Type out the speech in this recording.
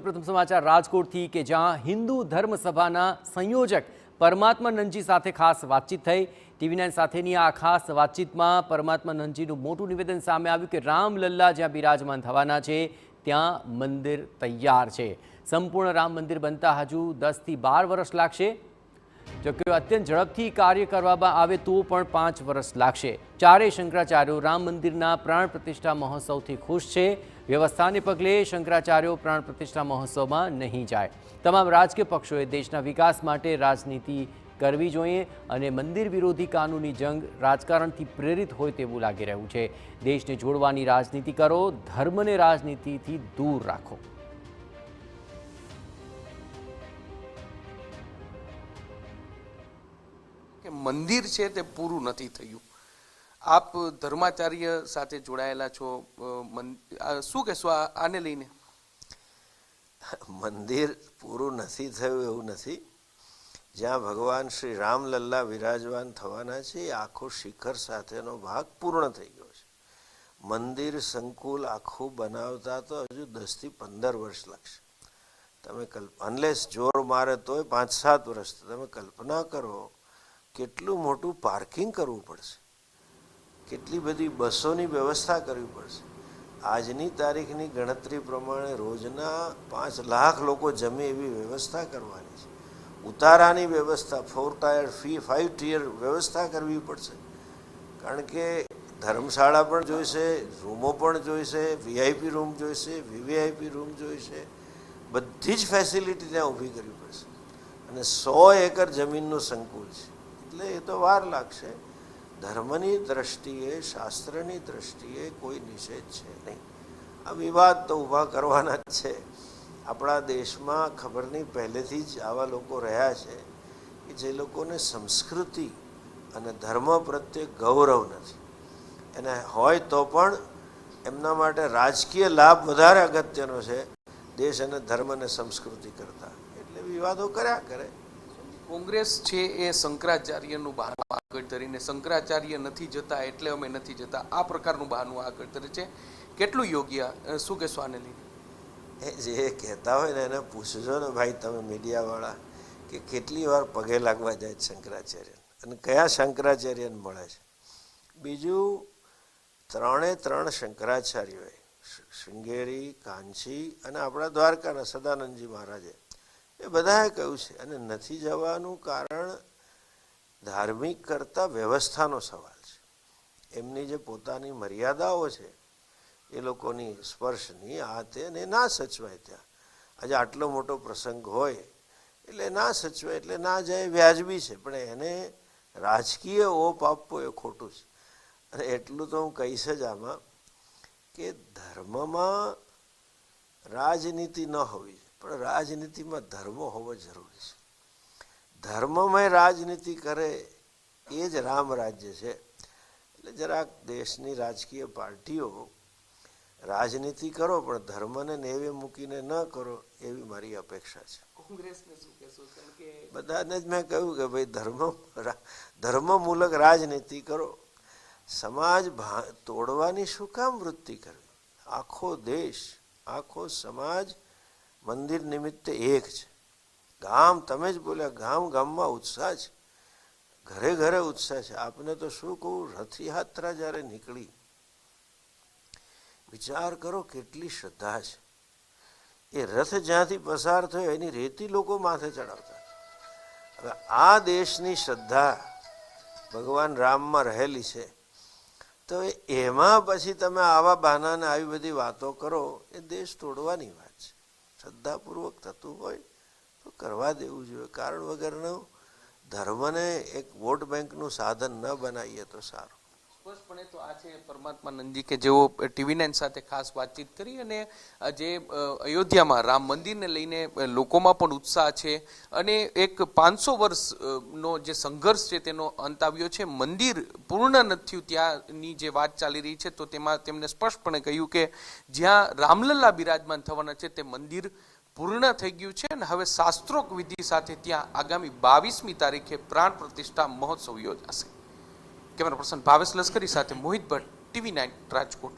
પ્રથમ સમાચાર રાજકોટથી કે જ્યાં હિન્દુ ધર્મ સભાના સંયોજક પરમાત્મા નંજી સાથે ખાસ વાતચીત થઈ। TV9 સાથેની આ ખાસ વાતચીતમાં પરમાત્મા નંજીનું મોટું નિવેદન સામે આવ્યું કે રામલલ્લા જ્યાં બિરાજમાન થવાના છે ત્યાં મંદિર તૈયાર છે। સંપૂર્ણ રામ મંદિર બનતા હજુ 10 થી 12 વર્ષ લાગશે। જો કે અત્યંત ઝડપથી કાર્ય કરવામાં આવે તો પણ 5 વર્ષ લાગશે। ચારેય શંકરાચાર્યો રામ મંદિરના પ્રાણ પ્રતિષ્ઠા મહોત્સવથી ખુશ છે। વ્યવસ્થાને પગલે શંકરાચાર્યો પ્રાણ પ્રતિષ્ઠા મહોત્સવમાં નહીં જાય। તમામ રાજકીય પક્ષોએ દેશના વિકાસ માટે રાજનીતિ કરવી જોઈએ અને મંદિર વિરોધી કાનૂની જંગ રાજકારણથી પ્રેરિત હોય તેવું લાગી રહ્યું છે। દેશને જોડવાની રાજનીતિ કરો, ધર્મને રાજનીતિથી દૂર રાખો। મંદિર છે તે પૂરું નથી થયું। આપ ધર્માચાર્ય સાથે જોડાયેલા છો, શું કહેશો આને લઈને? મંદિર પૂરું નથી થયું એવું નથી। જ્યાં ભગવાન શ્રી રામલલ્લા વિરાજમાન થવાના છે એ આખો શિખર સાથેનો ભાગ પૂર્ણ થઈ ગયો છે। મંદિર સંકુલ આખું બનાવતા તો હજુ 10 થી 15 વર્ષ લાગશે। તમે અનલેસ જોર મારે તોય 5-7 વર્ષ। તમે કલ્પના કરો કેટલું મોટું પાર્કિંગ કરવું પડશે, કેટલી બધી બસોની વ્યવસ્થા કરવી પડશે। આજની તારીખની ગણતરી પ્રમાણે રોજના 5 લાખ લોકો જમે એવી વ્યવસ્થા કરવાની છે। ઉતારાની વ્યવસ્થા 4 ટાયર 5 ટિયર વ્યવસ્થા કરવી પડશે, કારણ કે ધર્મશાળા પણ જોઈશે, રૂમો પણ જોઈશે, VIP રૂમ જોઈશે, VVIP રૂમ જોઈશે, બધી જ ફેસિલિટી ત્યાં ઊભી કરવી પડશે। અને 100 એકર જમીનનું સંકુલ છે, એટલે એ તો વાર લાગશે। ધર્મની દ્રષ્ટિએ, શાસ્ત્રની દ્રષ્ટિએ કોઈ નિષેધ છે નહીં। આ વિવાદ તો ઊભા કરવાના જ છે। આપણા દેશમાં ખબર નહીં પહેલેથી જ આવા લોકો રહ્યા છે કે જે લોકોને સંસ્કૃતિ અને ધર્મ પ્રત્યે ગૌરવ નથી। એને હોય તો પણ એમના માટે રાજકીય લાભ વધારે અગત્યનો છે દેશ અને ધર્મ અને સંસ્કૃતિ કરતાં, એટલે વિવાદો કર્યા કરે। કોંગ્રેસ છે એ શંકરાચાર્યનું બહાનું આગળ ધરીને શંકરાચાર્ય નથી જતા એટલે અમે નથી જતા, આ પ્રકારનું બહાનું આગળ ધરે છે। કેટલું યોગ્ય, શું કહેશો આને લઈને? એ જે કહેતા હોય ને એને પૂછજો ને ભાઈ તમે મીડિયાવાળા કે કેટલી વાર પગે લાગવા જાય શંકરાચાર્ય અને કયા શંકરાચાર્યને મળે છે। બીજું 3 શંકરાચાર્યોએ શૃંગેરી, કાંચી અને આપણા દ્વારકાના સદાનંદજી મહારાજે એ બધાએ કહ્યું છે। અને નથી જવાનું કારણ ધાર્મિક કરતાં વ્યવસ્થાનો સવાલ છે। એમની જે પોતાની મર્યાદાઓ છે એ લોકોની સ્પર્શની આ તે ને ના સચવાય ત્યાં। આજે આટલો મોટો પ્રસંગ હોય એટલે ના સચવાય એટલે ના જાય, વ્યાજબી છે, પણ એને રાજકીય ઓપ આપવો એ ખોટું છે। અને એટલું તો હું કહીશ જ આમાં કે ધર્મમાં રાજનીતિ ન હોવી, પણ રાજનીતિમાં ધર્મ હોવો જરૂરી છે। ધર્મમય રાજનીતિ કરે એ જ રામ રાજ્ય છે। એટલે જરાક દેશની રાજકીય પાર્ટીઓ રાજનીતિ કરો પણ ધર્મને નેવે મૂકીને ન કરો એવી મારી અપેક્ષા છે। કોંગ્રેસને શું કહેશો? કે બધાને જ મેં કહ્યું કે ભાઈ ધર્મમૂલક રાજનીતિ કરો। સમાજ તોડવાની શું કામ વૃત્તિ કરવી? આખો દેશ, આખો સમાજ મંદિર નિમિત્તે એક છે। ગામ, તમે જ બોલ્યા, ગામમાં ઉત્સાહ છે, ઘરે ઘરે ઉત્સાહ છે। આપને તો શું કહું, રથયાત્રા જ્યારે નીકળી, વિચાર કરો કેટલી શ્રદ્ધા છે। એ રથ જ્યાંથી પસાર થયો એની રેતી લોકો માથે ચડાવતા। હવે આ દેશની શ્રદ્ધા ભગવાન રામમાં રહેલી છે, તો એમાં પછી તમે આવા બહાનાને આવી બધી વાતો કરો, એ દેશ તોડવાની વાત છે। શ્રદ્ધાપૂર્વક થતું હોય તો કરવા દેવું જોઈએ। કારણ વગરનું ધર્મને એક વોટ બેંકનું સાધન ન બનાવીએ તો સારું। સ્પષ્ટપણે તો આ છે પરમાત્મા નંદી કે જેઓ TV9 સાથે ખાસ વાતચીત કરી અને જે અયોધ્યામાં રામ મંદિરને લઈને લોકોમાં પણ ઉત્સાહ છે અને એક 500 વર્ષનો જે સંઘર્ષ છે તેનો અંત આવ્યો છે। મંદિર પૂર્ણ નથી થયું ત્યાંની જે વાત ચાલી રહી છે, તો તેમાં તેમણે સ્પષ્ટપણે કહ્યું કે જ્યાં રામલલ્લા બિરાજમાન થવાના છે તે મંદિર પૂર્ણ થઈ ગયું છે અને હવે શાસ્ત્રોક્ત વિધિ સાથે ત્યાં આગામી 22મી તારીખે પ્રાણ પ્રતિષ્ઠા મહોત્સવ યોજાશે। કેમેરા પર્સન ભાવેશ લશ્કરી સાથે મોહિત ભટ્ટ, TV9 રાજકોટ।